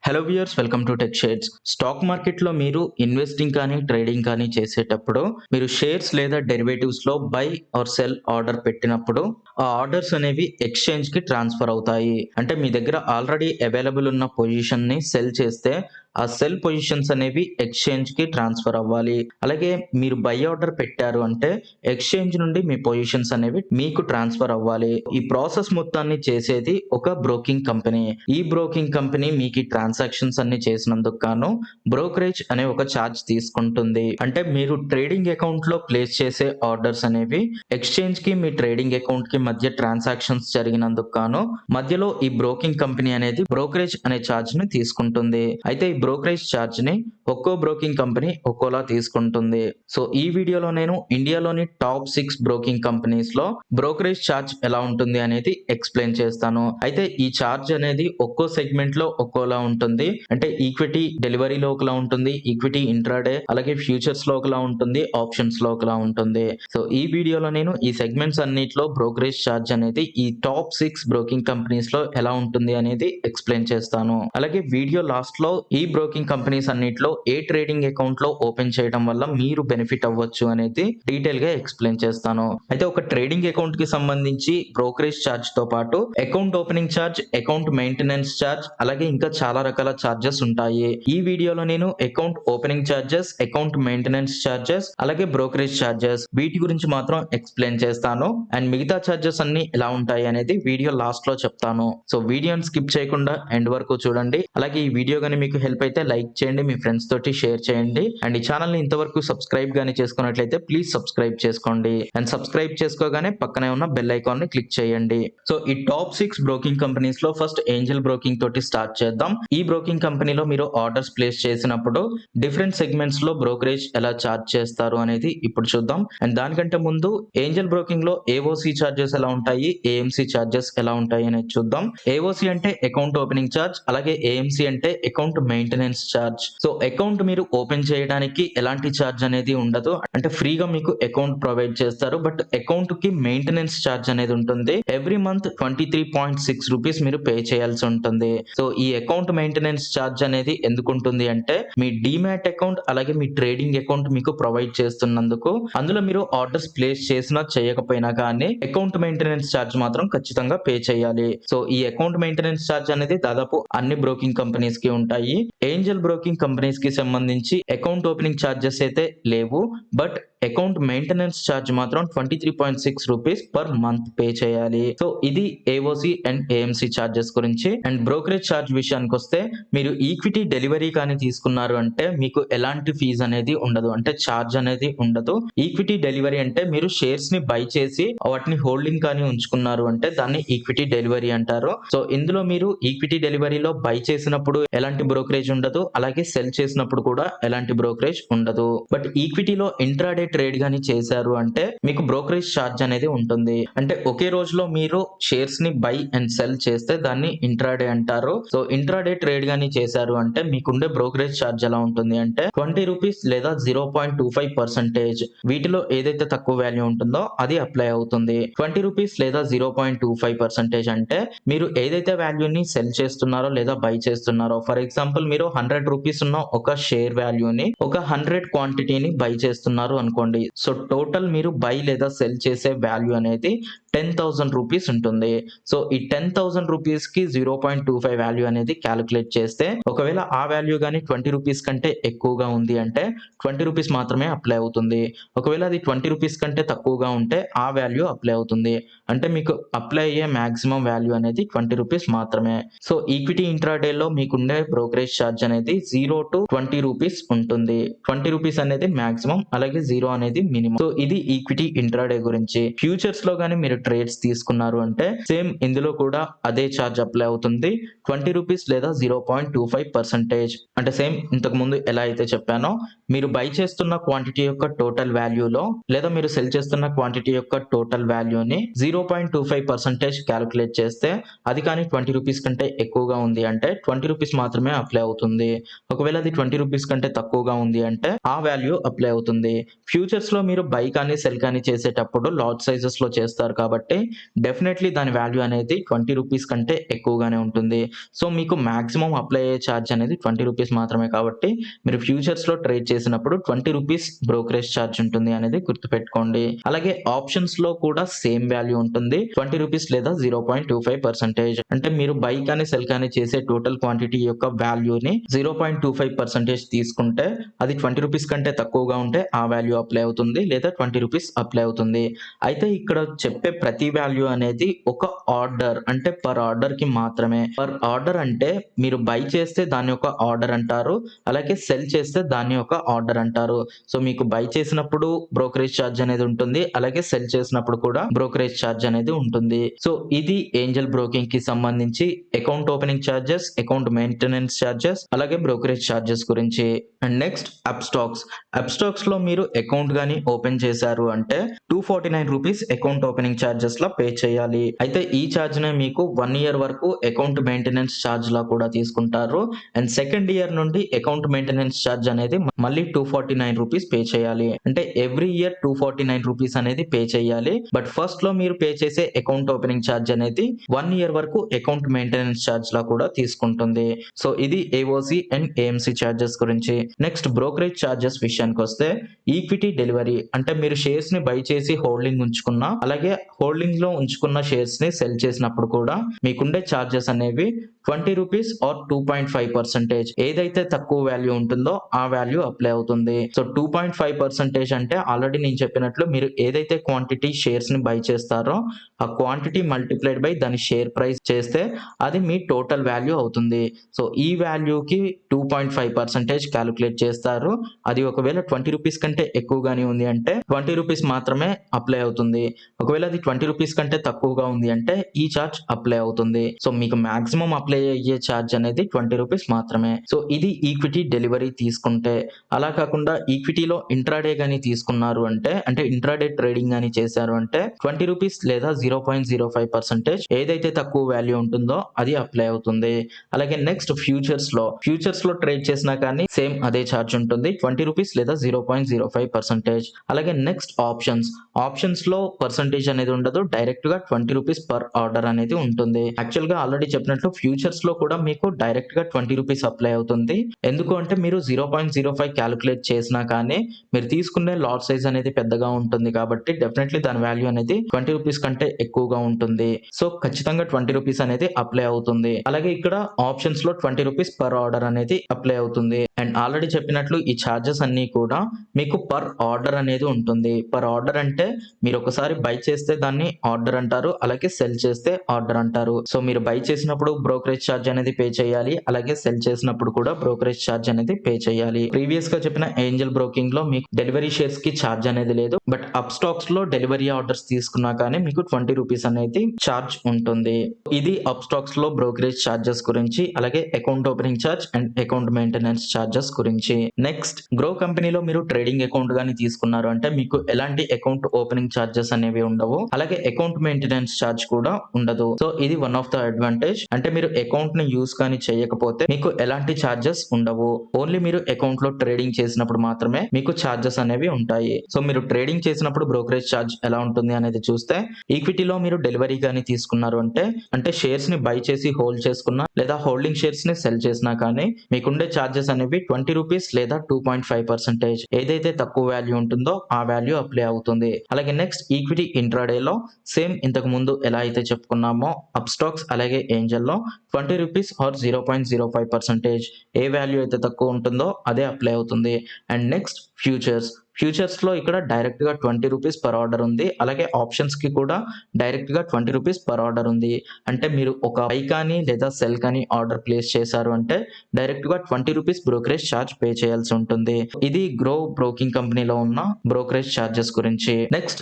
Hello viewers, welcome to tech shares. Stock మార్కెట్లో మీరు investing కానీ ట్రేడింగ్ కానీ చేసేటప్పుడు మీరు షేర్స్ లేదా డెరివేటివ్స్లో బై ఆర్ సెల్ ఆర్డర్ పెట్టినప్పుడు ఆ ఆర్డర్స్ అనేవి ఎక్స్చేంజ్కి ట్రాన్స్ఫర్ అవుతాయి. అంటే మీ దగ్గర ఆల్రెడీ అవైలబుల్ ఉన్న పొజిషన్ని సెల్ చేస్తే ఆ సెల్ పొజిషన్స్ అనేవి ఎక్స్చేంజ్కి ట్రాన్స్ఫర్ అవ్వాలి. అలాగే మీరు బై ఆర్డర్ పెట్టారు అంటే ఎక్స్చేంజ్ నుండి మీ పొజిషన్స్ అనేవి మీకు ట్రాన్స్ఫర్ అవ్వాలి. ఈ ప్రాసెస్ మొత్తాన్ని చేసేది ఒక బ్రోకింగ్ కంపెనీ. ఈ బ్రోకింగ్ కంపెనీ మీకు ట్రాన్సాక్షన్స్ అన్ని చేసినందుకు గాను బ్రోకరేజ్ అనే ఒక ఛార్జ్ తీసుకుంటుంది. అంటే మీరు ట్రేడింగ్ అకౌంట్ లో ప్లేస్ చేసే ఆర్డర్స్ అనేవి ఎక్స్చేంజ్ కి మీ ట్రేడింగ్ అకౌంట్ కి మధ్య ట్రాన్సాక్షన్స్ జరిగినందుకు గాను మధ్యలో ఈ బ్రోకింగ్ కంపెనీ అనేది బ్రోకరేజ్ అనే ఛార్జ్ ని తీసుకుంటుంది. అయితే ఈ బ్రోకరేజ్ ఛార్జ్ ని ఒక్కో బ్రోకింగ్ కంపెనీ ఒక్కోలా తీసుకుంటుంది. సో ఈ వీడియోలో నేను ఇండియాలోని టాప్ 6 బ్రోకింగ్ కంపెనీస్ లో బ్రోకరేజ్ ఛార్జ్ ఎలా ఉంటుంది అనేది ఎక్స్ప్లెయిన్ చేస్తాను. అయితే ఈ ఛార్జ్ అనేది ఒక్కో సెగ్మెంట్ లో ఒక్కోలా ఉంటుంది. అంటే ఈక్విటీ డెలివరీలో ఒకలా ఉంటుంది, ఈక్విటీ ఇంట్రాడే, అలాగే ఫ్యూచర్స్ లో ఒకలా ఉంటుంది, ఆప్షన్స్ లో ఒకలా ఉంటుంది. సో ఈ వీడియోలో నేను ఈ సెగ్మెంట్స్ అన్నిట్లో బ్రోకరేజ్ ఛార్జ్ అనేది ఈ టాప్ 6 బ్రోకింగ్ కంపెనీస్ లో ఎలా ఉంటుంది అనేది ఎక్స్ప్లెయిన్ చేస్తాను. అలాగే వీడియో లాస్ట్ లో ఈ బ్రోకింగ్ కంపెనీస్ అన్నిట్లో ఏ ట్రేడింగ్ అకౌంట్ లో ఓపెన్ చేయడం వల్ల మీరు బెనిఫిట్ అవ్వచ్చు అనేది డీటెయిల్ గా ఎక్స్ప్లెయిన్ చేస్తాను. అయితే ఒక ట్రేడింగ్ అకౌంట్ కి సంబంధించి బ్రోకరేజ్ ఛార్జ్ తో పాటు account opening charge, account maintenance charge, అలాగే ఇంకా చాలా రకాల ఛార్జెస్ ఉంటాయి. ఈ వీడియోలో నేను account opening charges, account maintenance charges, అలాగే బ్రోకరేజ్ ఛార్జెస్ వీటి గురించి మాత్రం ఎక్స్ప్లెయిన్ చేస్తాను. అండ్ మిగతా ఛార్జెస్ అన్ని ఎలా ఉంటాయి అనేది వీడియో లాస్ట్ లో చెప్తాను. సో వీడియోని స్కిప్ చేయకుండా ఎండ్ వరకు చూడండి. అలాగే ఈ వీడియో గానీ మీకు హెల్ప్ అయితే లైక్ చేయండి, మీ ఫ్రెండ్స్ తోటి షేర్ చేయండి. అండ్ ఈ ఛానల్ ని ఇంతవరకు సబ్స్క్రైబ్ గానీ చేసుకున్నట్లయితే ప్లీజ్ సబ్స్క్రైబ్ చేసుకోండి. అండ్ సబ్స్క్రైబ్ చేసుకోగానే పక్కనే ఉన్న బెల్ ఐకాన్ ని క్లిక్ చేయండి. సో ఈ టాప్ 6 బ్రోకింగ్ కంపెనీస్ లో ఫస్ట్ ఏంజల్ బ్రోకింగ్ తోటి స్టార్ట్ చేద్దాం. ఈ బ్రోకింగ్ కంపెనీలో మీరు ఆర్డర్స్ ప్లేస్ చేసినప్పుడు డిఫరెంట్ సెగ్మెంట్స్ లో బ్రోకరేజ్ ఎలా చార్జ్ చేస్తారు అనేది ఇప్పుడు చూద్దాం. అండ్ దానికంటే ముందు ఏంజల్ బ్రోకింగ్ లో ఏఓసి చార్జెస్ ఎలా ఉంటాయి, ఏఎంసి చార్జెస్ ఎలా ఉంటాయి అనేది చూద్దాం. ఏఓసి అంటే అకౌంట్ ఓపెనింగ్ ఛార్జ్, అలాగే ఏఎంసి అంటే account maintenance charge. So account మీరు ఓపెన్ చేయడానికి ఎలాంటి ఛార్జ్ అనేది ఉండదు. అంటే ఫ్రీగా మీకు అకౌంట్ ప్రొవైడ్ చేస్తారు. బట్ అకౌంట్ కి మెయింటెనెన్స్ ఛార్జ్ అనేది ఉంటుంది. ఎవ్రీ మంత్ 23.6 రూపీస్ మీరు పే చేయాల్సి ఉంటుంది. సో ఈ అకౌంట్ మెయింటెనెన్స్ ఛార్జ్ అనేది ఎందుకు ఉంటుంది అంటే మీ డిమాట్ అకౌంట్ అలాగే మీ ట్రేడింగ్ అకౌంట్ మీకు ప్రొవైడ్ చేస్తున్నందుకు అందులో మీరు ఆర్డర్స్ ప్లేస్ చేసినా చేయకపోయినా కానీ అకౌంట్ మెయింటెనెన్స్ ఛార్జ్ మాత్రం ఖచ్చితంగా పే చేయాలి. సో ఈ అకౌంట్ మెయింటెనెన్స్ ఛార్జ్ అనేది దాదాపు అన్ని బ్రోకింగ్ కంపెనీస్ కి ఉంటాయి. ఏంజల్ బ్రోకింగ్ కంపెనీస్ కి సంబంధించి అకౌంట్ ఓపెనింగ్ ఛార్జెస్ అయితే లేవు. బట్ అకౌంట్ మెయింటెనెన్స్ ఛార్జ్ మాత్రం 23.6 రూపీస్ పర్ మంత్ పే చేయాలి. సో ఇది ఏఓసి అండ్ ఏఎంసి ఛార్జెస్ గురించి. అండ్ బ్రోకరేజ్ ఛార్జ్ విషయానికి వస్తే మీరు ఈక్విటీ డెలివరీ కానీ తీసుకున్నారు అంటే మీకు ఎలాంటి ఫీజు అనేది ఉండదు, అంటే ఛార్జ్ అనేది ఉండదు. ఈక్విటీ డెలివరీ అంటే మీరు షేర్స్ ని బై చేసి వాటిని హోల్డింగ్ కానీ ఉంచుకున్నారు అంటే దాన్ని ఈక్విటీ డెలివరీ అంటారు. సో ఇందులో మీరు ఈక్విటీ డెలివరీలో బై చేసినప్పుడు ఎలాంటి బ్రోకరేజ్ ఉండదు, అలాగే సెల్ చేసినప్పుడు కూడా ఎలాంటి బ్రోకరేజ్ ఉండదు. బట్ ఈక్విటీలో ఇంట్రాడే ట్రేడ్ గానీ చేశారు అంటే మీకు బ్రోకరేజ్ ఛార్జ్ అనేది ఉంటుంది. అంటే ఒకే రోజులో మీరు షేర్స్ ని బై అండ్ సెల్ చేస్తే దాన్ని ఇంట్రాడే అంటారు. సో ఇంట్రాడే ట్రేడ్ గానీ చేశారు అంటే మీకుండే బ్రోకరేజ్ ఛార్జ్ ఎలా ఉంటుంది అంటే 20 రూపీస్ లేదా 0.25%. వీటిలో ఏదైతే తక్కువ వాల్యూ ఉంటుందో అది అప్లై అవుతుంది. 20 రూపీస్ లేదా 0.25% అంటే మీరు ఏదైతే వాల్యూని సెల్ చేస్తున్నారో లేదా బై చేస్తున్నారో, ఫర్ ఎగ్జాంపుల్ మీరు 100 రూపీస్ ఉన్న ఒక షేర్ వాల్యూని ఒక 100 క్వాంటిటీని బై చేస్తున్నారు అనుకోండి. సో టోటల్ మీరు బై లేదా సెల్ చేసే వాల్యూ అనేది 10,000 రూపీస్ ఉంటుంది. సో ఈ 10,000 రూపీస్ కి 0.25 వాల్యూ అనేది క్యాలిక్యులేట్ చేస్తే ఒకవేళ ఆ వాల్యూ గానీ 20 రూపీస్ కంటే ఎక్కువగా ఉంది అంటే 20 రూపీస్ మాత్రమే అప్లై అవుతుంది. ఒకవేళ అది 20 రూపీస్ కంటే తక్కువగా ఉంటే ఆ వాల్యూ అప్లై అవుతుంది. అంటే మీకు అప్లై అయ్యే మాక్సిమం వాల్యూ అనేది 20 రూపీస్ మాత్రమే. సో ఈక్విటీ ఇంట్రాడే లో మీకుండే బ్రోకరేజ్ ఛార్జ్ అనేది 0 to 20 రూపీస్ ఉంటుంది. 20 రూపీస్ అనేది మాక్సిమం, అలాగే 0 అనేది మినిమం. సో ఇది ఈక్విటీ ఇంట్రాడే గురించి. ఫ్యూచర్స్ లో గానీ మీరు ట్రేడ్స్ తీసుకున్నారు అంటే సేమ్ ఇందులో కూడా అదే ఛార్జ్ అప్లై అవుతుంది. 20 రూపీస్ లేదా 0.25%. అంటే సేమ్ ఇంతకు ముందు ఎలా అయితే చెప్పానో మీరు బై చేస్తున్న క్వాంటిటీ యొక్క టోటల్ వాల్యూలో లేదా మీరు సెల్ చేస్తున్న క్వాంటిటీ యొక్క టోటల్ వాల్యూని 0.25% క్యాలిక్యులేట్ చేస్తే అది కానీ 20 రూపీస్ కంటే ఎక్కువగా ఉంది అంటే 20 రూపీస్ మాత్రమే అప్లై అవుతుంది. అవుతుంది. ఒకవేళ అది 20 రూపీస్ కంటే తక్కువగా ఉంది అంటే ఆ వాల్యూ అప్లై అవుతుంది. ఫ్యూచర్స్‌లో మీరు బై కానీ, సెల్ కానీ చేసేటప్పుడు లాట్ సైజెస్‌లో చేస్తారు కాబట్టి డెఫినైట్లీ దాని వాల్యూ అనేది 20 రూపీస్ కంటే ఎక్కువగానే ఉంటుంది. సో, మీకు మాక్సిమం అప్లై అయ్యే చార్జ్ అనేది 20 రూపీస్ మాత్రమే కాబట్టి మీరు ఫ్యూచర్స్‌లో ట్రేడ్ చేసినప్పుడు 20 రూపీస్ బ్రోకరేజ్ చార్జ్ ఉంటుంది అనేది గుర్తుపెట్టుకోండి. అలాగే ఆప్షన్స్‌లో కూడా సేమ్ వాల్యూ ఉంటుంది. 20 రూపీస్ లేదా 0.25% అంటే మీరు బై కానీ, సెల్ కానీ చేసే టోటల్ క్వాంటిటీ యొక్క వాల్యూని 0.25% తీసుకుంటే అది 20 రూపీస్ కంటే తక్కువగా ఉంటే ఆ వాల్యూ అప్లై అవుతుంది. లేదా 20 రూపీస్ అప్లై అవుతుంది. అయితే ఇక్కడ చెప్పే ప్రతి వాల్యూ అనేది ఒక ఆర్డర్ అంటే పర్ ఆర్డర్‌కి మాత్రమే. పర్ ఆర్డర్ అంటే మీరు బై చేస్తే దాని యొక్క ఆర్డర్ అంటారు. అలాగే సెల్ చేస్తే దాని యొక్క ఆర్డర్ అంటారు. సో, మీకు బై చేసినప్పుడు బ్రోకరేజ్ చార్జ్ అనేది ఉంటుంది. అలాగే సెల్ చేసినప్పుడు కూడా బ్రోకరేజ్ చార్జ్ అనేది ఉంటుంది. సో, ఇది ఏంజెల్ బ్రోకింగ్‌కి సంబంధించి account opening charges, account maintenance charges, అలాగే బ్రోకరేజ్ చార్జెస్ గురించి. అండ్ నెక్స్ట్ అప్‌స్టాక్స్‌లో మీరు అకౌంట్ గాని ఓపెన్ చేశారు అంటే 249 రూపీస్ అకౌంట్ ఓపెనింగ్ చార్జెస్‌లా పే చేయాలి. అయితే ఈ చార్జ్‌నే మీకు 1 ఇయర్ వరకు అకౌంట్ మెయింటెనెన్స్ చార్జ్‌లా కూడా తీసుకుంటారు. అండ్ సెకండ్ ఇయర్ నుండి అకౌంట్ మెయింటెనెన్స్ చార్జ్ అనేది మళ్ళీ 249 రూపీస్ పే చేయాలి. అంటే ఎవ్రీ ఇయర్ 249 రూపీస్ అనేది పే చేయాలి. బట్ ఫస్ట్‌లో మీరు పే చేసే అకౌంట్ ఓపెనింగ్ చార్జ్ అనేది 1 ఇయర్ వరకు అకౌంట్ మెయింటెనెన్స్ చార్జ్‌లా కూడా తీసుకుంటుంది. సో, ఇది ఏఓసీ అండ్ ఏఎంసీ చార్జెస్ గురించి. నెక్స్ట్ బ్రోకరేజ్ చార్జెస్ విషయానికొస్తే ఈక్విటీ డెలివరీ అంటే మీరు షేర్స్‌ని బై చేసి హోల్డింగ్ ఉంచుకున్న, అలాగే హోల్డింగ్‌లో ఉంచుకున్న షేర్స్‌ని సెల్ చేసినప్పుడు కూడా మీకుండే చార్జెస్ అనేవి 20 రూపీస్ ఆర్ 2.5% ఏదైతే తక్కువ వాల్యూ ఉంటుందో ఆ వాల్యూ అప్లై అవుతుంది. సో, 2.5% అంటే ఆల్రెడీ నేను చెప్పినట్లు మీరు ఏదైతే క్వాంటిటీ షేర్స్‌ని బై చేస్తారో ఆ క్వాంటిటీ మల్టిప్లైడ్ బై దాని షేర్ ప్రైస్ చేస్తే అది మీ టోటల్ వాల్యూ అవుతుంది. సో, ఈ వాల్యూకి 2.5% కాలిక్యులేట్ చేస్తారు. అది ఒకవేళ 20 రూపీస్ కంటే ఎక్కువగానే ఉంది అంటే 20 రూపీస్ మాత్రమే అప్లై అవుతుంది. ఒకవేళ అది 20 రూపీస్ కంటే తక్కువగా ఉంది అంటే ఈ చార్జ్ అప్లై అవుతుంది. సో, మీకు మాక్సిమం అప్లై అయ్యే చార్జ్ అనేది 20 రూపీస్ మాత్రమే. సో, ఇది ఈక్విటీ డెలివరీ తీసుకుంటే. అలా కాకుండా ఈక్విటీలో ఇంట్రాడే గాని తీసుకున్నారు అంటే ఇంట్రాడే ట్రేడింగ్ గాని చేశారు అంటే 20 రూపీస్ లేదా 0.05% ఏదైతే తక్కువ వాల్యూ ఉంటుందో అది అప్లై అవుతుంది. అలాగే నెక్స్ట్ ఫ్యూచర్స్‌లో ట్రేడ్ చేసినా కానీ సేమ్ అదే చార్జ్ ఉంటుంది. 20 రూపీస్ లేదా 0.05%. అలాగే నెక్స్ట్ ఆప్షన్స్‌లో పర్సెంటేజ్ అనేది ఉండదు. డైరెక్ట్‌గా 20 రూపీస్ పర్ ఆర్డర్ అనేది ఉంటుంది. యాక్చువల్‌గా ఆల్రెడీ చెప్పినట్లు ఫ్యూచర్స్‌లో కూడా మీకు డైరెక్ట్‌గా 20 రూపీస్ అప్లై అవుతుంది. ఎందుకు అంటే మీరు 0.05 కాలిక్యులేట్ చేసినా కానీ మీరు తీసుకునే లాట్ సైజ్ అనేది పెద్దగా ఉంటుంది కాబట్టి డెఫినైట్‌లీ దాని వాల్యూ అనేది 20 రూపీస్ కంటే ఎక్కువగా ఉంటుంది. సో, ఖచ్చితంగా 20 రూపీస్ అనేది అప్లై అవుతుంది. అలాగే ఇక్కడ ఆప్షన్స్‌లో 20 రూపీస్ పర్ ఆర్డర్ అనేది అప్లై అవుతుంది. అండ్ ఆల్రెడీ చెప్పినట్లు ఈ చార్జెస్ అన్నీ కూడా మీకు పర్ ఆర్డర్ అనేది ఉంటుంది. పర్ ఆర్డర్ అంటే మీరు ఒకసారి బై చేస్తే దాన్ని ఆర్డర్ అంటారు. అలాగే సెల్ చేస్తే ఆర్డర్ అంటారు. సో, మీరు బై చేసినప్పుడు బ్రోకరేజ్ చార్జ్ అనేది పే చేయాలి. అలాగే సెల్ చేసినప్పుడు కూడా బ్రోకరేజ్ చార్జ్ అనేది పే చేయాలి. ప్రీవియస్‌గా చెప్పిన ఏంజెల్ బ్రోకింగ్‌లో మీకు డెలివరీ షేర్స్‌కి చార్జ్ అనేది లేదు. బట్ అప్‌స్టాక్స్‌లో డెలివరీ ఆర్డర్స్ తీసుకున్నా కానీ మీకు 20 రూపీస్ అనేది చార్జ్ ఉంటుంది. ఇది అప్‌స్టాక్స్‌లో బ్రోకరేజ్ చార్జెస్ గురించి, అలాగే account opening charge and account maintenance charges గురించి. నెక్స్ట్ గ్రో కంపెనీలో మీరు ట్రేడింగ్ అకౌంట్ గాని తీసుకున్నారు అంటే మీకు ఎలాంటి అకౌంట్ ఓపెనింగ్ చార్జెస్ అనేవి ఉండవు. అలాగే అకౌంట్ మెయింటెనెన్స్ చార్జ్ కూడా ఉండదు. సో, ఇది వన్ ఆఫ్ ద అడ్వాంటేజ్. అంటే మీరు అకౌంట్ ని యూస్ కానీ చేయకపోతే మీకు ఎలాంటి చార్జెస్ ఉండవు. ఓన్లీ మీరు అకౌంట్ లో ట్రేడింగ్ చేసినప్పుడు మాత్రమే మీకు చార్జెస్ అనేవి ఉంటాయి. సో, మీరు ట్రేడింగ్ చేసినప్పుడు బ్రోకరేజ్ చార్జ్ ఎలా ఉంటుంది అనేది చూస్తే ఈక్విటీలో మీరు డెలివరీ గాని తీసుకున్నారు అంటే షేర్స్ ని బై చేసి హోల్డ్ చేసుకున్నా లేదా హోల్డింగ్ షేర్స్ ని సెల్ చేసినా కానీ మీకుండే చార్జెస్ అనేవి 20 రూపీస్ లేదా 2.5% ఏదైతే తక్కువ వాల్యూ ఉంటుందో ఆ వాల్యూ అప్లై అవుతుంది. అలాగే నెక్స్ట్ ఈక్విటీ ఇంట్రాడేలో సేమ్ ఇంతకు ముందు ఎలా అయితే చెప్పుకున్నామో అప్‌స్టాక్స్ అలాగే ఏంజెల్‌లో 20 రూపీస్ ఆర్ 0.05% ఏ వాల్యూ అయితే తక్కువ ఉంటుందో అదే అప్లై అవుతుంది. అండ్ నెక్స్ట్ ఫ్యూచర్స్‌లో ఇక్కడ డైరెక్ట్‌గా 20 రూపీస్ పర్ ఆర్డర్ ఉంది. అలాగే ఆప్షన్స్‌కి కూడా డైరెక్ట్‌గా 20 రూపీస్ పర్ ఆర్డర్ ఉంది. అంటే మీరు ఒక బై కానీ లేదా సెల్ కానీ ఆర్డర్ ప్లేస్ చేశారు అంటే డైరెక్ట్‌గా 20 రూపీస్ బ్రోకరేజ్ చార్జ్ పే చేయాల్సి ఉంటుంది. ఇది గ్రో బ్రోకింగ్ కంపెనీలో ఉన్న బ్రోకరేజ్ చార్జెస్ గురించి. నెక్స్ట్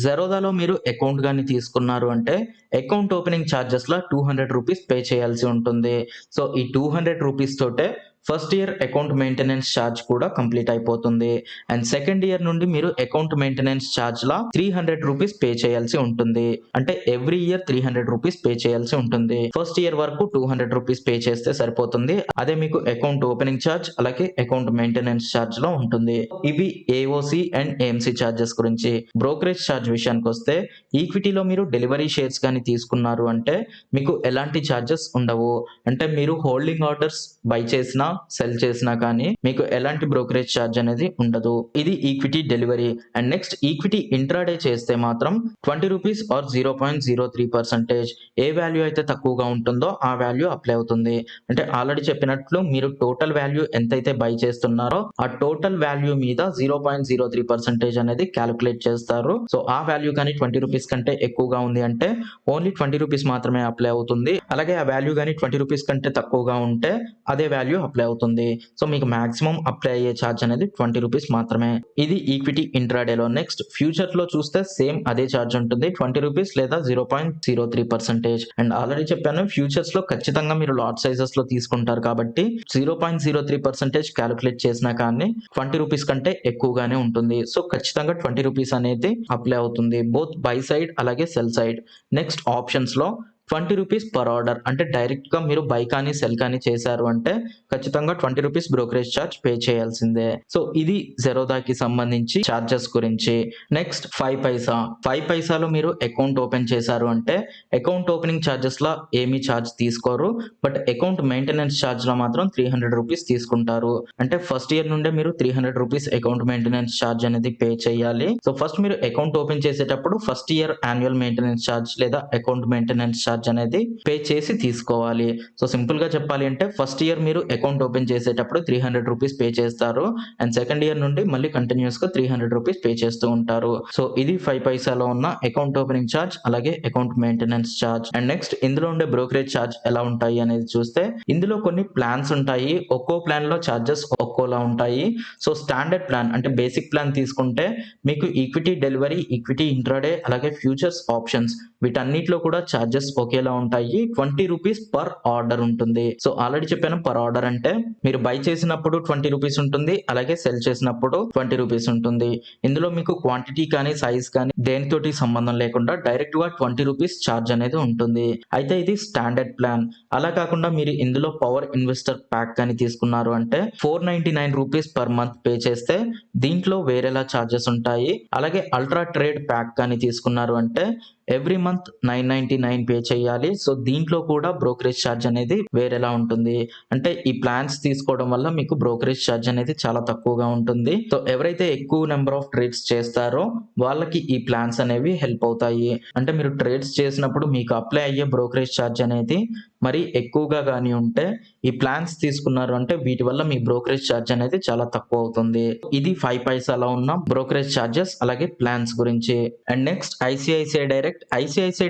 జెరోదాలో మీరు అకౌంట్ గాని తీసుకున్నారు అంటే అకౌంట్ ఓపెనింగ్ చార్జెస్‌లా 200 రూపీస్ పే చేయాల్సి ఉంటుంది. సో, ఈ 200 రూపీస్ తోటే first year account maintenance charge కూడా కంప్లీట్ అయిపోతుంది. అండ్ సెకండ్ ఇయర్ నుండి మీరు అకౌంట్ మెయింటెనెన్స్ ఛార్జ్ లా ₹300 పే చేయాల్సి ఉంటుంది. అంటే ఎవ్రీ ఇయర్ ₹300 పే చేయాల్సి ఉంటుంది. ఫస్ట్ ఇయర్ వరకు ₹200 పే చేస్తే సరిపోతుంది. అదే మీకు అకౌంట్ ఓపెనింగ్ ఛార్జ్ అలాగే అకౌంట్ మెయింటెనెన్స్ ఛార్జ్ లో ఉంటుంది. ఇవి ఏఓసి అండ్ ఏఎంసి ఛార్జెస్ గురించి. బ్రోకరేజ్ ఛార్జ్ విషయానికి వస్తే ఈక్విటీలో మీరు డెలివరీ షేర్స్ కానీ తీసుకున్నారు అంటే మీకు ఎలాంటి ఛార్జెస్ ఉండవు. అంటే మీరు హోల్డింగ్ ఆర్డర్స్ బై చేసినా సెల్ చేసినా కానీ మీకు ఎలాంటి బ్రోకరేజ్ ఛార్జ్ అనేది ఉండదు. ఇది equity delivery. And next equity intraday చేస్తే మాత్రం ₹20 ఆర్ 0.03% ఏ వాల్యూ అయితే తక్కువగా ఉంటుందో ఆ వాల్యూ అప్లై అవుతుంది. అంటే ఆల్రెడీ చెప్పినట్లు మీరు టోటల్ వాల్యూ ఎంతైతే బై చేస్తున్నారో ఆ టోటల్ వాల్యూ మీద 0.03% అనేది క్యాలిక్యులేట్ చేస్తారు. సో ఆ వాల్యూ కానీ ₹20 కంటే ఎక్కువగా ఉంది అంటే ఓన్లీ ₹20 మాత్రమే అప్లై అవుతుంది. అలాగే ఆ వాల్యూ కానీ ₹20 కంటే తక్కువగా ఉంటే అదే వాల్యూ అప్లై అవుతుంది. సో మీకు మాక్సిమం అప్లై అయ్యే ఛార్జ్ అనేది ₹20 మాత్రమే. ఇది ఈక్విటీ ఇంట్రాడేలో. నెక్స్ట్ ఫ్యూచర్ లో చూస్తే సేమ్ అదే ఛార్జ్ ఉంటుంది, ₹20 లేదా 0.03%. అండ్ ఆల్రెడీ చెప్పాను ఫ్యూచర్స్ లో ఖచ్చితంగా మీరు లాట్ సైజెస్ లో తీసుకుంటారు కాబట్టి 0.03% క్యాలిక్యులేట్ చేసినా కానీ ₹20 కంటే ఎక్కువగానే ఉంటుంది. సో ఖచ్చితంగా ₹20 అనేది అప్లై అవుతుంది బోత్ బై సైడ్ అలాగే సెల్ సైడ్. నెక్స్ట్ ఆప్షన్స్ లో ₹20 పర్ ఆర్డర్. అంటే డైరెక్ట్ గా మీరు బై కానీ సెల్ కానీ చేశారు అంటే ఖచ్చితంగా ₹20 బ్రోకరేజ్ ఛార్జ్ పే చేయాల్సిందే. సో ఇది జెరోదాకి సంబంధించి ఛార్జెస్ గురించి. నెక్స్ట్ 5 పైసాలో మీరు అకౌంట్ ఓపెన్ చేశారు అంటే అకౌంట్ ఓపెనింగ్ ఛార్జెస్ లా ఏమీ ఛార్జ్ తీసుకోరు. బట్ అకౌంట్ మెయింటెనెన్స్ ఛార్జ్ లో మాత్రం ₹300 తీసుకుంటారు. అంటే ఫస్ట్ ఇయర్ నుండే మీరు ₹300 అకౌంట్ మెయింటెనెన్స్ ఛార్జ్ అనేది పే చేయాలి. సో ఫస్ట్ మీరు అకౌంట్ ఓపెన్ చేసేటప్పుడు first year annual maintenance charge లేదా అకౌంట్ మెయింటెనెన్స్ ఛార్జ్ అనేది పే చేసి తీసుకోవాలి. సో సింపుల్ గా చెప్పాలి అంటే ఫస్ట్ ఇయర్ మీరు అకౌంట్ ఓపెన్ చేసేటప్పుడు ₹300 పే చేస్తారు. అండ్ సెకండ్ ఇయర్ నుండి మళ్ళీ కంటిన్యూస్ గా ₹300 పే చేస్తూ ఉంటారు. సో ఇది 5 పైసాలో ఉన్న అకౌంట్ ఓపెనింగ్ ఛార్జ్ అలాగే account maintenance charge. And next ఇందులో ఉండే బ్రోకరేజ్ ఛార్జ్ ఎలా ఉంటాయి అనేది చూస్తే ఇందులో కొన్ని ప్లాన్స్ ఉంటాయి. ఒక్కో ప్లాన్ లో ఛార్జెస్ ఒక్కోలా ఉంటాయి. సో స్టాండర్డ్ ప్లాన్ అంటే బేసిక్ ప్లాన్ తీసుకుంటే మీకు ఈక్విటీ డెలివరీ, ఈక్విటీ ఇంట్రాడే అలాగే ఫ్యూచర్స్ ఆప్షన్స్ వీటన్నిటిలో కూడా ఛార్జెస్ ఒకేలా ఉంటాయి. ₹20 పర్ ఆర్డర్ ఉంటుంది. సో ఆల్రెడీ చెప్పాను పర్ ఆర్డర్ అంటే మీరు బై చేసినప్పుడు ₹20 ఉంటుంది, అలాగే సెల్ చేసినప్పుడు ₹20 ఉంటుంది. ఇందులో మీకు క్వాంటిటీ కానీ సైజ్ కానీ దేనితోటి సంబంధం లేకుండా డైరెక్ట్ గా ₹20 ఛార్జ్ అనేది ఉంటుంది. అయితే ఇది స్టాండర్డ్ ప్లాన్. అలా కాకుండా మీరు ఇందులో పవర్ ఇన్వెస్టర్ ప్యాక్ కానీ తీసుకున్నారు అంటే ₹499 పర్ మంత్ పే చేస్తే దీంట్లో వేరేలా ఛార్జెస్ ఉంటాయి. అలాగే అల్ట్రా ట్రేడ్ ప్యాక్ కానీ తీసుకున్నారు అంటే ఎవ్రీ మంత్ $999 పే చేయాలి. సో దీంట్లో కూడా బ్రోకరేజ్ ఛార్జ్ అనేది వేరేలా ఉంటుంది. అంటే ఈ ప్లాన్స్ తీసుకోవడం వల్ల మీకు బ్రోకరేజ్ ఛార్జ్ అనేది చాలా తక్కువగా ఉంటుంది. సో ఎవరైతే ఎక్కువ నెంబర్ ఆఫ్ ట్రేడ్స్ చేస్తారో వాళ్ళకి ఈ ప్లాన్స్ అనేవి హెల్ప్ అవుతాయి. అంటే మీరు ట్రేడ్స్ చేసినప్పుడు మీకు అప్లై అయ్యే బ్రోకరేజ్ ఛార్జ్ అనేది మరి ఎక్కువగా కానీ ఉంటే ఈ ప్లాన్స్ తీసుకున్నారు అంటే వీటి వల్ల మీ బ్రోకరేజ్ ఛార్జ్ అనేది చాలా తక్కువ అవుతుంది. ఇది 5 పైసాలో ఉన్న బ్రోకరేజ్ ఛార్జెస్ అలాగే ప్లాన్స్ గురించి. అండ్ నెక్స్ట్ ఐసిఐసిఐ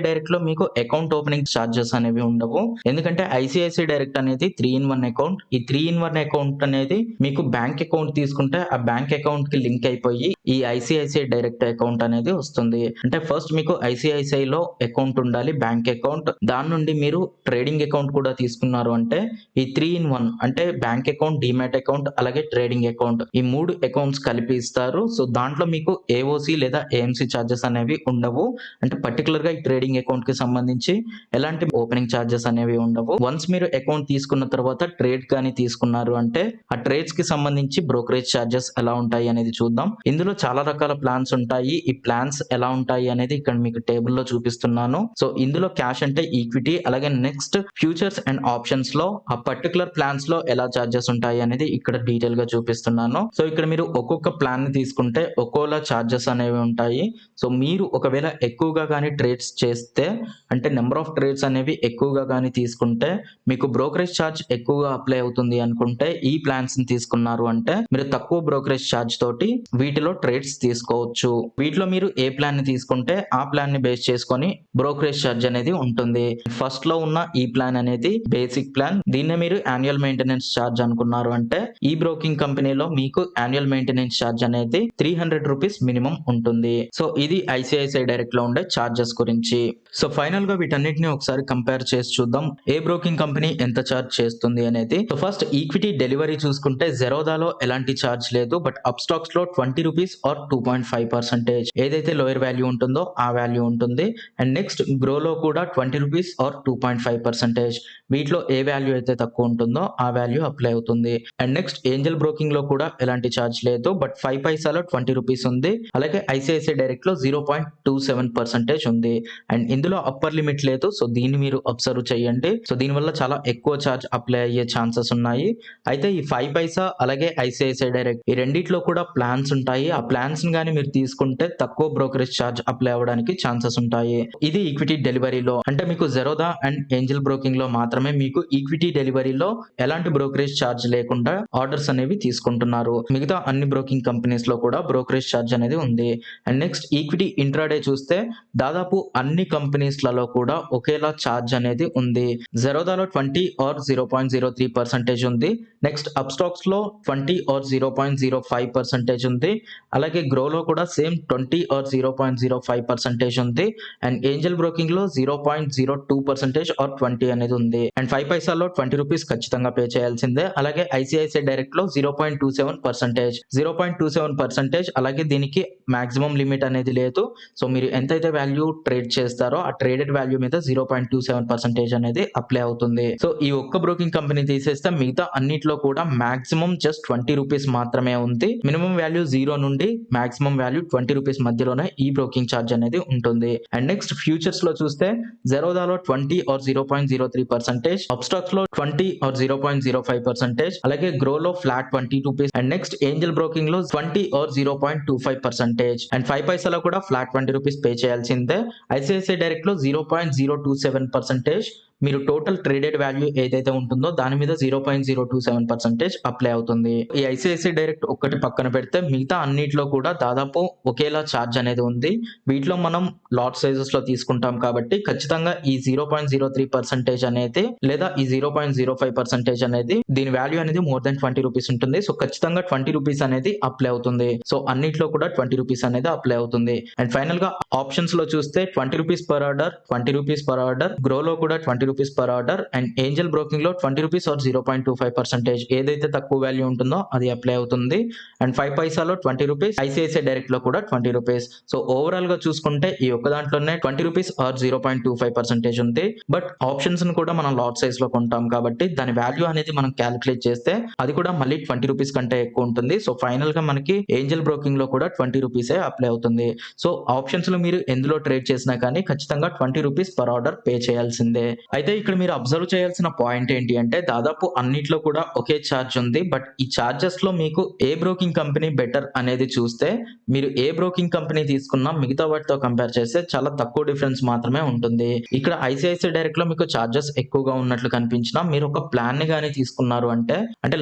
డైరెక్ట్ లో మీకు అకౌంట్ ఓపెనింగ్ ఛార్జెస్ అనేవి ఉండవు. ఎందుకంటే ఐసిఐసిఐ డైరెక్ట్ అనేది 3-in-1 అకౌంట్. ఈ 3-in-1 అకౌంట్ అనేది మీకు బ్యాంక్ అకౌంట్ తీసుకుంటే ఆ బ్యాంక్ అకౌంట్ కి లింక్ అయిపోయి ఈ ఐసిఐసిఐ డైరెక్ట్ అకౌంట్ అనేది వస్తుంది. అంటే ఫస్ట్ మీకు ఐసిఐసిఐ లో అకౌంట్ ఉండాలి, బ్యాంక్ అకౌంట్. దాని నుండి మీరు ట్రేడింగ్ అకౌంట్ కూడా తీసుకున్నారు అంటే ఈ 3-in-1 అంటే బ్యాంక్ అకౌంట్, డిమాట్ అకౌంట్ అలాగే ట్రేడింగ్ అకౌంట్ ఈ 3 అకౌంట్స్ కలిపి ఇస్తారు. సో దాంట్లో మీకు ఏఓసి లేదా ఏఎంసి ఛార్జెస్ అనేవి ఉండవు. అంటే పర్టికులర్ గా ఈ ట్రేడింగ్ అకౌంట్ కి సంబంధించి ఎలాంటి ఓపెనింగ్ ఛార్జెస్ అనేవి ఉండవు. వన్స్ మీరు అకౌంట్ తీసుకున్న తర్వాత ట్రేడ్ కానీ తీసుకున్నారు అంటే ఆ ట్రేడ్స్ కి సంబంధించి బ్రోకరేజ్ ఛార్జెస్ ఎలా ఉంటాయి అనేది చూద్దాం. ఇందులో చాలా రకాల ప్లాన్స్ ఉంటాయి. ఈ ప్లాన్స్ ఎలా ఉంటాయి అనేది ఇక్కడ మీకు టేబుల్ లో చూపిస్తున్నాను. సో ఇందులో క్యాష్ అంటే ఈక్విటీ అలాగే నెక్స్ట్ ఫ్యూచర్స్ అండ్ ఆప్షన్స్ లో ఆ పర్టికులర్ ప్లాన్స్ లో ఎలా ఛార్జెస్ ఉంటాయి అనేది ఇక్కడ డీటెయిల్ గా చూపిస్తున్నాను. సో ఇక్కడ మీరు ఒక్కొక్క ప్లాన్ ని తీసుకుంటే ఒక్కోలా ఛార్జెస్ అనేవి ఉంటాయి. సో మీరు ఒకవేళ ఎక్కువగా కానీ ట్రేడ్స్ చేస్తే అంటే నెంబర్ ఆఫ్ ట్రేడ్స్ అనేవి ఎక్కువగా కానీ తీసుకుంటే మీకు బ్రోకరేజ్ ఛార్జ్ ఎక్కువగా అప్లై అవుతుంది అనుకుంటే ఈ ప్లాన్స్ ని తీసుకున్నారు అంటే మీరు తక్కువ బ్రోకరేజ్ ఛార్జ్ తోటి వీటిలో ట్రేడ్స్ తీసుకోవచ్చు. వీటిలో మీరు ఏ ప్లాన్ ని తీసుకుంటే ఆ ప్లాన్ ని బేస్ చేసుకొని బ్రోకరేజ్ ఛార్జ్ అనేది ఉంటుంది. ఫస్ట్ లో ఉన్న ఈ ప్లాన్ అనేది బేసిక్ ప్లాన్. దీన్నే మీరు యాన్యువల్ మెయింటెనెన్స్ ఛార్జ్ అనుకున్నారు అంటే ఈ బ్రోకింగ్ కంపెనీలో మీకు యాన్యువల్ మెయింటెనెన్స్ ఛార్జ్ అనేది 300 రూపీస్ మినిమం ఉంటుంది. సో ఇది ఐసిఐసిఐ డైరెక్ట్ లో ఉండే ఛార్జెస్ గురించి. సో ఫైనల్ గా వీటన్నిటిని ఒకసారి కంపేర్ చేసి చూద్దాం ఏ బ్రోకింగ్ కంపెనీ ఎంత ఛార్జ్ చేస్తుంది అనేది. సో ఫస్ట్ ఈక్విటీ డెలివరీ చూసుకుంటే జెరోదాలో ఎలాంటి ఛార్జ్ లేదు, బట్ అప్ స్టాక్స్ లో 20 రూపీస్ ఆర్ 2.5% ఏదైతే లోయర్ వాల్యూ ఉంటుందో ఆ వాల్యూ ఉంటుంది. అండ్ నెక్స్ట్ గ్రోలో కూడా 20 రూపీస్ ఆర్ 2.5%. వీటిలో ఏ వాల్యూ అయితే తక్కువ ఉంటుందో ఆ వాల్యూ అప్లై అవుతుంది. అండ్ నెక్స్ట్ ఏంజల్ బ్రోకింగ్ లో కూడా ఎలాంటి ఛార్జ్ లేదు, బట్ 5 పైసాలో 20 రూపీస్ ఉంది. అలాగే ఐసిఐసిఐ డైరెక్ట్ లో 0.27% ఉంది. అండ్ ఇందులో అప్పర్ లిమిట్ లేదు. సో దీన్ని మీరు అబ్జర్వ్ చేయండి. సో దీనివల్ల చాలా ఎక్కువ ఛార్జ్ అప్లై అయ్యే ఛాన్సెస్ ఉన్నాయి. అయితే ఈ 5 పైసా అలాగే ఐసిఐసిఐ డైరెక్ట్ ఈ రెండిట్లో కూడా ప్లాన్స్ ఉంటాయి. ఆ ప్లాన్స్ ని కానీ మీరు తీసుకుంటే తక్కువ బ్రోకరేజ్ ఛార్జ్ అప్లై అవ్వడానికి ఛాన్సెస్ ఉంటాయి. ఇది ఈక్విటీ డెలివరీలో, అంటే మీకు జెరోదా అండ్ ఏంజల్ బ్రోకింగ్ లో మాత్రమే మీకు ఈక్విటీ డెలివరీలో ఎలాంటి బ్రోకరేజ్ ఛార్జ్ లేకుండా ఆర్డర్స్ అనేవి తీసుకుంటున్నారు. మిగతా అన్ని బ్రోకింగ్ కంపెనీస్ లో కూడా బ్రోకరేజ్ ఛార్జ్ అనేది ఉంది. అండ్ నెక్స్ట్ ఈక్విటీ ఇంట్రాడే చూస్తే దాదాపు అన్ని కంపెనీస్ లలో కూడా ఒకేలా ఛార్జ్ అనేది ఉంది. జెరోదాలో 20 ఆర్ 0.03% ఉంది. నెక్స్ట్ అప్ స్టాక్స్ లో 20 ఆర్ 0.05% ఉంది. అలాగే గ్రోలో కూడా సేమ్ 20 ఆర్ 0.05% ఉంది. అండ్ ఏంజల్ బ్రోకింగ్ లో 0.02% ఆర్ 20 అనేది ఉంది. అండ్ 5 పైసాలో 20 రూపీస్ ఖచ్చితంగా పే చేయాల్సిందే. అలాగే ఐసిఐసిఐ డైరెక్ట్ లో 0.27%. అలాగే దీనికి మాక్సిమం లిమిట్ అనేది లేదు. సో మీరు ఎంతైతే వాల్యూ ట్రేడ్ చేస్తారో ఆ ట్రేడెడ్ వాల్యూ మీద 0.27% అనేది అప్లై అవుతుంది. సో ఈ ఒక్క బ్రోకింగ్ కంపెనీ తీసేస్తే మిగతా అన్నిట్లో కూడా మాక్సిమం జస్ట్ 20 రూపీస్ మాత్రమే ఉంది. మినిమం వాల్యూ 0 నుండి మాక్సిమం వాల్యూ 20 రూపీస్ మధ్యలోనే ఈ బ్రోకింగ్ ఛార్జ్ అనేది ఉంటుంది. అండ్ నెక్స్ట్ ఫ్యూచర్స్ లో చూస్తే జెరోదాలో 20 ఆర్ 0.03%, అప్ స్టాక్స్ లో 20 ఆర్ 0.05%, అలాగే గ్రోలో flat 20 rupees. And next Angel Broking లో 20 ఆర్ 0.25%. అండ్ 5 పైసాలో కూడా ఫ్లాట్ 20 రూపీస్ పే చేయాల్సిందే. ఐసిఐసిఐ డైరెక్ట్ లో 0.027%. మీరు టోటల్ ట్రేడెడ్ వాల్యూ ఏదైతే ఉంటుందో దాని మీద 0.027% అప్లై అవుతుంది. ఈ ఐసిఐసిఐ డైరెక్ట్ ఒక్కటి పక్కన పెడితే మిగతా అన్నిట్లో కూడా దాదాపు ఒకేలా ఛార్జ్ అనేది ఉంది. వీటిలో మనం లాట్ సైజెస్ లో తీసుకుంటాం కాబట్టి ఖచ్చితంగా ఈ 0.03% అనేది లేదా ఈ 0.05% అనేది దీని వాల్యూ అనేది మోర్ దెన్ 20 రూపీస్ ఉంటుంది. సో ఖచ్చితంగా 20 రూపీస్ అనేది అప్లై అవుతుంది. సో అన్నిట్లో కూడా 20 రూపీస్ అనేది అప్లై అవుతుంది. అండ్ ఫైనల్ గా ఆప్షన్స్ లో చూస్తే 20 rupees per order, 20 rupees per order, గ్రోలో కూడా 20 rupees per order, and Angel Broking లో 20 రూపీస్ ఆర్ 0.25% ఏదైతే తక్కువ వాల్యూ ఉంటుందో అది అప్లై అవుతుంది. అండ్ 5 పైసాలో 20 రూపీస్, ఐసిఐసిఐ డైరెక్ట్ లో కూడా 20 రూపీస్. సో ఓవరాల్ గా చూసుకుంటే ఈ ఒక్క దాంట్లోనే 20 రూపీస్ ఆర్ 0.25% ఉంది. బట్ ఆప్షన్స్ ను కూడా మనం లాట్ సైజ్ లో కొంటాం కాబట్టి దాని వాల్యూ అనేది మనం క్యాలిక్యులేట్ చేస్తే అది కూడా మళ్ళీ 20 రూపీస్ కంటే ఎక్కువ ఉంటుంది. సో ఫైనల్ గా మనకి ఏంజల్ బ్రోకింగ్ లో కూడా 20 రూపీసే అప్లై అవుతుంది. సో ఆప్షన్స్ లో మీరు ఎందులో ట్రేడ్ చేసినా కానీ ఖచ్చితంగా 20 రూపీస్ పర్ ఆర్డర్ పే చేయాల్సిందే. అయితే ఇక్కడ మీరు అబ్జర్వ్ చేయాల్సిన పాయింట్ ఏంటి అంటే దాదాపు అన్నిట్లో కూడా ఒకే ఛార్జ్ ఉంది. బట్ ఈ ఛార్జెస్ లో మీకు ఏ బ్రోకింగ్ కంపెనీ బెటర్ అనేది చూస్తే మీరు ఏ బ్రోకింగ్ కంపెనీ తీసుకున్నా మిగతా వాటితో కంపేర్ చేస్తే చాలా తక్కువ డిఫరెన్స్ మాత్రమే ఉంటుంది. ఇక్కడ ఐసిఐసిఐ డైరెక్ట్ లో మీకు ఛార్జెస్ ఎక్కువగా ఉన్నట్లు కనిపించినా మీరు ఒక ప్లాన్ ని గానీ తీసుకున్నారు అంటే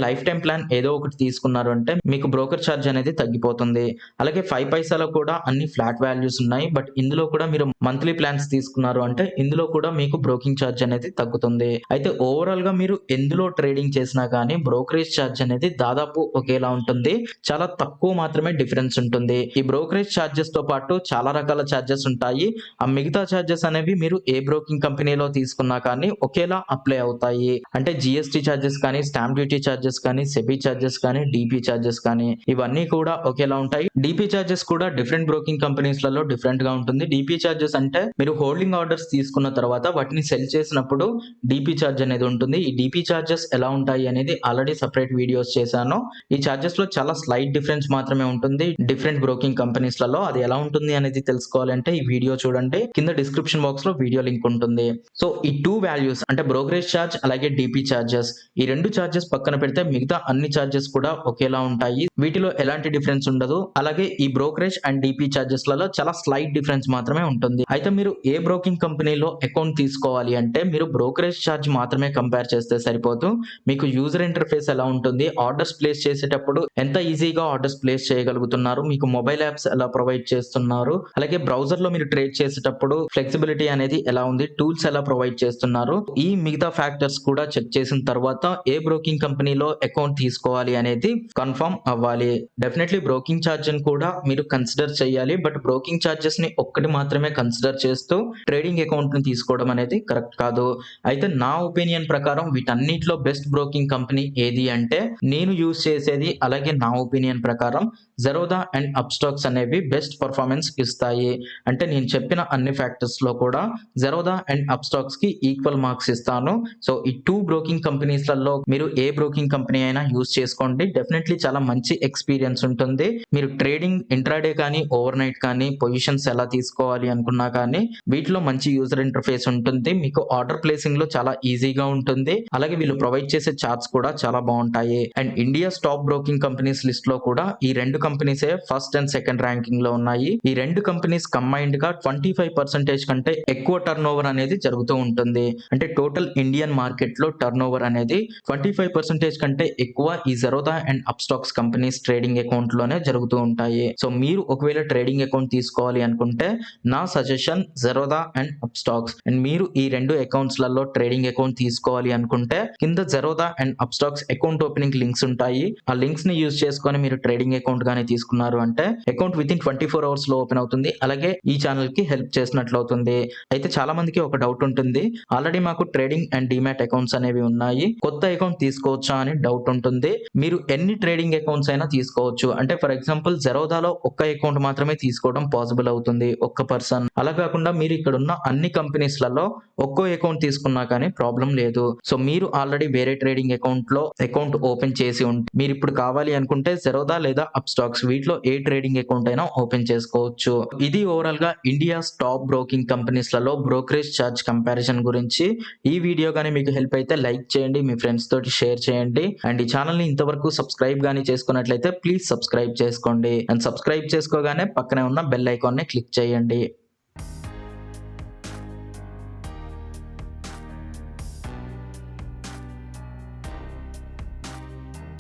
లైఫ్ టైం ప్లాన్ ఏదో ఒకటి తీసుకున్నారు అంటే మీకు బ్రోకర్ ఛార్జ్ అనేది తగ్గిపోతుంది. అలాగే 5 పైసాలో కూడా అన్ని ఫ్లాట్ వాల్యూస్ ఉన్నాయి. బట్ ఇందులో కూడా మీరు మంత్లీ ప్లాన్స్ తీసుకున్నారు అంటే ఇందులో కూడా మీకు బ్రోకింగ్ ఛార్జ్ అనేది తగ్గుతుంది. అయితే ఓవరాల్ గా మీరు ఎందులో ట్రేడింగ్ చేసినా కానీ బ్రోకరేజ్ ఛార్జ్ అనేది దాదాపు ఒకేలా ఉంటుంది. చాలా తక్కువ మాత్రమే డిఫరెన్స్ ఉంటుంది. ఈ బ్రోకరేజ్ ఛార్జెస్ తో పాటు చాలా రకాల ఛార్జెస్ ఉంటాయి. ఆ మిగతా ఛార్జెస్ అనేవి మీరు ఏ బ్రోకింగ్ కంపెనీలో తీసుకున్నా కానీ ఒకేలా అప్లై అవుతాయి. అంటే జిఎస్టీ ఛార్జెస్ కానీ, స్టాంప్ డ్యూటీ ఛార్జెస్ కానీ, సెబీ ఛార్జెస్ కానీ, డిపి ఛార్జెస్ కానీ ఇవన్నీ కూడా ఒకేలా ఉంటాయి. డిపి ఛార్జెస్ కూడా డిఫరెంట్ బ్రోకింగ్ కంపెనీస్ లలో డిఫరెంట్ గా ఉంటుంది. డిపి ఛార్జెస్ అంటే మీరు హోల్డింగ్ ఆర్డర్స్ తీసుకున్న తర్వాత వాటిని సెల్ చేసినప్పుడు డిపి ఛార్జ్ అనేది ఉంటుంది. ఈ డిపి ఛార్జెస్ ఎలా ఉంటాయి అనేది ఆల్రెడీ సెపరేట్ వీడియోస్ చేశాను. ఈ ఛార్జెస్ లో చాలా స్లైట్ డిఫరెన్స్ మాత్రమే ఉంటుంది డిఫరెంట్ బ్రోకింగ్ కంపెనీస్ లలో. అది ఎలా ఉంటుంది అనేది తెలుసుకోవాలంటే ఈ వీడియో చూడండి. కింద డిస్క్రిప్షన్ బాక్స్ లో వీడియో లింక్ ఉంటుంది. సో ఈ 2 వాల్యూస్ అంటే బ్రోకరేజ్ ఛార్జ్ అలాగే డిపి ఛార్జెస్ ఈ 2 ఛార్జెస్ పక్కన పెడితే మిగతా అన్ని ఛార్జెస్ కూడా ఒకేలా ఉంటాయి. వీటిలో ఎలాంటి డిఫరెన్స్ ఉండదు. అలాగే ఈ బ్రోకరేజ్ అండ్ డిపి ఛార్జెస్ లలో చాలా స్లైట్ డిఫరెన్స్ మాత్రమే ఉంటుంది. అయితే మీరు ఏ బ్రోకింగ్ కంపెనీలో అకౌంట్ తీసుకోవాలి అంటే ఏంటంటే మీరు బ్రోకరేజ్ ఛార్జ్ మాత్రమే కంపేర్ చేస్తే సరిపోదు. మీకు యూజర్ ఇంటర్ఫేస్ ఎలా ఉంటుంది, ఆర్డర్స్ ప్లేస్ చేసేటప్పుడు ఎంత ఈజీగా ఆర్డర్స్ ప్లేస్ చేయగలుగుతున్నారు, మీకు మొబైల్ యాప్స్ ఎలా ప్రొవైడ్ చేస్తున్నారు, అలాగే బ్రౌజర్ లో మీరు ట్రేడ్ చేసేటప్పుడు ఫ్లెక్సిబిలిటీ అనేది ఎలా ఉంది, టూల్స్ ఎలా ప్రొవైడ్ చేస్తున్నారు, ఈ మిగతా ఫ్యాక్టర్స్ కూడా చెక్ చేసిన తర్వాత ఏ బ్రోకింగ్ కంపెనీలో అకౌంట్ తీసుకోవాలి అనేది కన్ఫర్మ్ అవ్వాలి. డెఫినెట్లీ బ్రోకింగ్ ఛార్జ్ కూడా మీరు కన్సిడర్ చేయాలి. బట్ బ్రోకింగ్ ఛార్జెస్ ని ఒక్కటి మాత్రమే కన్సిడర్ చేస్తూ ట్రేడింగ్ అకౌంట్ ని తీసుకోవడం అనేది కరెక్ట్ కాదు. అయితే నా ఒపీనియన్ ప్రకారం వీటన్నిటిలో బెస్ట్ బ్రోకింగ్ కంపెనీ ఏది అంటే నేను యూజ్ చేసేది, అలాగే నా ఒపీనియన్ ప్రకారం జెరోదా అండ్ అప్స్టాక్స్ అనేవి బెస్ట్ పర్ఫార్మెన్స్ ఇస్తాయి. అంటే నేను చెప్పిన అన్ని ఫ్యాక్టర్స్ లో కూడా జెరోదా అండ్ అప్స్టాక్స్ కి ఈక్వల్ మార్క్స్ ఇస్తాను. సో ఈ 2 బ్రోకింగ్ కంపెనీస్ లలో మీరు ఏ బ్రోకింగ్ కంపెనీ అయినా యూజ్ చేసుకోండి. డెఫినెట్లీ చాలా మంచి ఎక్స్పీరియన్స్ ఉంటుంది. మీరు ట్రేడింగ్ ఇంట్రాడే కానీ ఓవర్ నైట్ కానీ పొజిషన్స్ ఎలా తీసుకోవాలి అనుకున్నా కానీ వీటిలో మంచి యూజర్ ఇంటర్ఫేస్ ఉంటుంది. మీకు ఆర్డర్ ప్లేసింగ్ లో చాలా ఈజీగా ఉంటుంది. అలాగే వీళ్ళు ప్రొవైడ్ చేసే చార్ట్స్ కూడా చాలా బాగుంటాయి. And India top broking companies list లో కూడా ఈ 2 కంపెనీసే ఫస్ట్ అండ్ సెకండ్ ర్యాంకింగ్ లో ఉన్నాయి. ఈ 2 కంపెనీస్ కంబైన్డ్ గా 25% కంటే ఎక్కువ టర్న్ ఓవర్ అనేది జరుగుతూ ఉంటుంది. అంటే టోటల్ ఇండియన్ మార్కెట్ లో టర్న్ ఓవర్ అనేది 25% కంటే ఎక్కువ ఈ Zerodha and Upstox companies trading account లోనే జరుగుతూ ఉంటాయి. సో మీరు ఒకవేళ ట్రేడింగ్ అకౌంట్ తీసుకోవాలి అనుకుంటే నా suggestion Zerodha and Upstox. And మీరు ఈ 2 అకౌంట్స్ లలో ట్రేడింగ్ అకౌంట్ తీసుకోవాలి అనుకుంటే కింద Zerodha and Upstox account opening links ఉంటాయి. ఆ లింక్స్ ని యూజ్ చేసుకొని మీరు ట్రేడింగ్ అకౌంట్ గానీ తీసుకున్నారు అంటే అకౌంట్ విత్ ఇన్ 24 hours లో ఓపెన్ అవుతుంది. అలాగే ఈ ఛానల్ కి హెల్ప్ చేసినట్లు అవుతుంది. అయితే చాలా మందికి ఒక డౌట్ ఉంటుంది, ఆల్రెడీ మాకు ట్రేడింగ్ అండ్ డిమాట్ అకౌంట్స్ అనేవి ఉన్నాయి, కొత్త అకౌంట్ తీసుకోవచ్చా అని డౌట్ ఉంటుంది. మీరు ఎన్ని ట్రేడింగ్ అకౌంట్స్ అయినా తీసుకోవచ్చు. అంటే ఫర్ ఎగ్జాంపుల్ జెరోదాలో ఒక్క అకౌంట్ మాత్రమే తీసుకోవడం పాసిబుల్ అవుతుంది, ఒక్క పర్సన్. అలా కాకుండా మీరు ఇక్కడ ఉన్న అన్ని కంపెనీస్ లలో ఒక్కో అకౌంట్ తీసుకున్నా కానీ ప్రాబ్లం లేదు. సో మీరు ఆల్రెడీ వేరే ట్రేడింగ్ అకౌంట్ లో అకౌంట్ ఓపెన్ చేసి ఉంటే మీరు ఇప్పుడు కావాలి అనుకుంటే జెరోదా లేదా అప్స్టాక్స్ వీటిలో ఏ ట్రేడింగ్ అకౌంట్ అయినా ఓపెన్ చేసుకోవచ్చు. ఇది ఓవరాల్ గా ఇండియా టాప్ బ్రోకింగ్ కంపెనీస్ లలో బ్రోకరేజ్ ఛార్జ్ కంపారిజన్ గురించి. ఈ వీడియో గానీ మీకు హెల్ప్ అయితే లైక్ చేయండి, మీ ఫ్రెండ్స్ తోటి షేర్ చేయండి. అండ్ ఈ ఛానల్ ని ఇంతవరకు సబ్స్క్రైబ్ గానీ చేసుకున్నట్లయితే ప్లీజ్ సబ్స్క్రైబ్ చేసుకోండి. అండ్ సబ్స్క్రైబ్ చేసుకోగానే పక్కనే ఉన్న బెల్ ఐకాన్ ని క్లిక్ చేయండి.